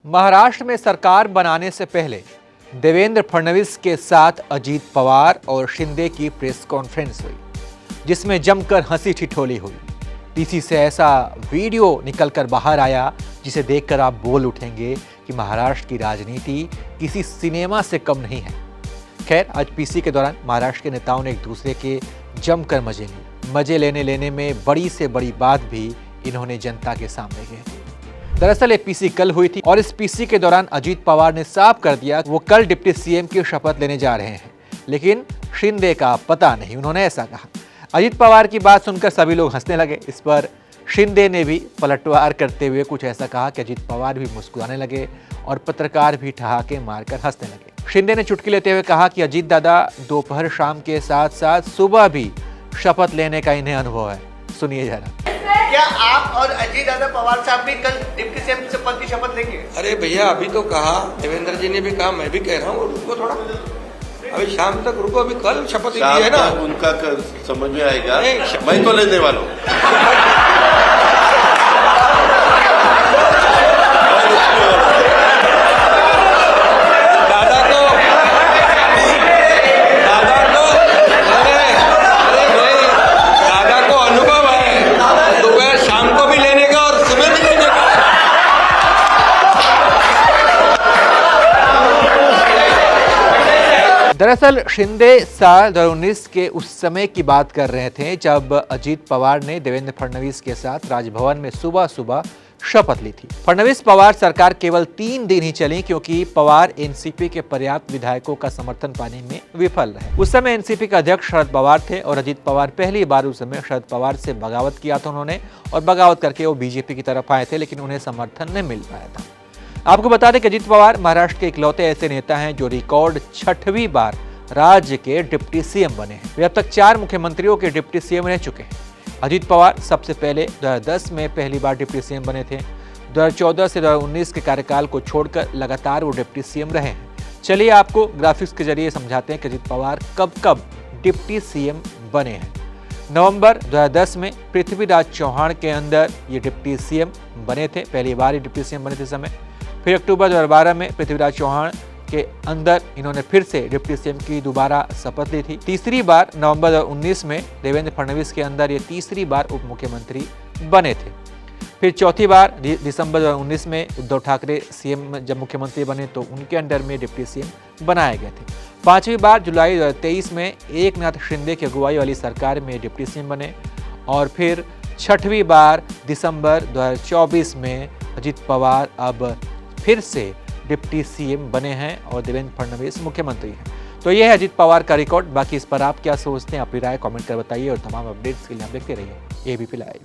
महाराष्ट्र में सरकार बनाने से पहले देवेंद्र फडणवीस के साथ अजीत पवार और शिंदे की प्रेस कॉन्फ्रेंस हुई, जिसमें जमकर हंसी ठिठोली हुई। पीसी से ऐसा वीडियो निकलकर बाहर आया जिसे देखकर आप बोल उठेंगे कि महाराष्ट्र की राजनीति किसी सिनेमा से कम नहीं है। खैर, आज पीसी के दौरान महाराष्ट्र के नेताओं ने एक दूसरे के जमकर मजे लिए। मजे लेने में बड़ी से बड़ी बात भी इन्होंने जनता के सामने कही। दरअसल ये पीसी कल हुई थी और इस पीसी के दौरान अजीत पवार ने साफ कर दिया वो कल डिप्टी सीएम की शपथ लेने जा रहे हैं, लेकिन शिंदे का पता नहीं, उन्होंने ऐसा कहा। अजीत पवार की बात सुनकर सभी लोग हंसने लगे। इस पर शिंदे ने भी पलटवार करते हुए कुछ ऐसा कहा कि अजीत पवार भी मुस्कुराने लगे और पत्रकार भी ठहाके मारकर हंसने लगे। शिंदे ने चुटकी लेते हुए कहा कि अजीत दादा दोपहर शाम के साथ साथ सुबह भी शपथ लेने का इन्हें अनुभव है। सुनिए जरा। क्या आप और अजीत दादा पवार साहब भी कल डिप्टी सीएम पद की शपथ लेंगे? अरे भैया, अभी तो कहा, देवेंद्र जी ने भी कहा, मैं भी कह रहा हूँ, रुको थोड़ा, अभी शाम तक रुको, अभी कल शपथ ली है ना, उनका समझ में आएगा। मैं तो लेने वाला हूँ। दरअसल शिंदे साल 2019 के उस समय की बात कर रहे थे जब अजीत पवार ने देवेंद्र फडणवीस के साथ राजभवन में सुबह सुबह शपथ ली थी। फडणवीस पवार सरकार केवल 3 दिन ही चली क्योंकि पवार एनसीपी के पर्याप्त विधायकों का समर्थन पाने में विफल रहे। उस समय एनसीपी के अध्यक्ष शरद पवार थे और अजीत पवार पहली बार उस समय शरद पवार से बगावत किया था उन्होंने, और बगावत करके वो बीजेपी की तरफ आए थे, लेकिन उन्हें समर्थन नहीं मिल पाया था। आपको बता दें कि अजीत पवार महाराष्ट्र के इकलौते ऐसे नेता हैं जो रिकॉर्ड 6वीं बार राज्य के डिप्टी सीएम बने हैं। वे अब तक 4 मुख्यमंत्रियों के डिप्टी सीएम रह चुके हैं। अजीत पवार सबसे पहले 2010 में पहली बार डिप्टी सीएम बने थे। 2014 से 2019 के कार्यकाल को छोड़कर लगातार वो डिप्टी सीएम रहे हैं। चलिए आपको ग्राफिक्स के जरिए समझाते हैं कि अजीत पवार कब कब डिप्टी सीएम बने हैं। नवंबर 2010 में पृथ्वीराज चौहान के अंदर ये डिप्टी सीएम बने थे, पहली बार ये डिप्टी सीएम बने थे समय। फिर अक्टूबर 2012 में पृथ्वीराज चौहान के अंदर इन्होंने फिर से डिप्टी सीएम की दोबारा शपथ ली थी। तीसरी बार नवंबर 2019 में देवेंद्र फडणवीस के अंदर ये तीसरी बार उप मुख्यमंत्री बने थे। फिर चौथी बार दिसंबर 2019 में उद्धव ठाकरे सीएम जब मुख्यमंत्री बने तो उनके अंडर में डिप्टी सीएम बनाए गए थे। 5वीं बार जुलाई 2023 में एकनाथ शिंदे की अगुवाई वाली सरकार में डिप्टी सीएम बने, और फिर 6वीं बार दिसंबर 2024 में अजीत पवार अब फिर से डिप्टी सीएम बने हैं और देवेंद्र फडणवीस मुख्यमंत्री हैं। तो ये है अजीत पवार का रिकॉर्ड। बाकी इस पर आप क्या सोचते हैं, अपनी राय कमेंट कर बताइए और तमाम अपडेट्स के लिए आप देखते रहिए एबीपी लाइव।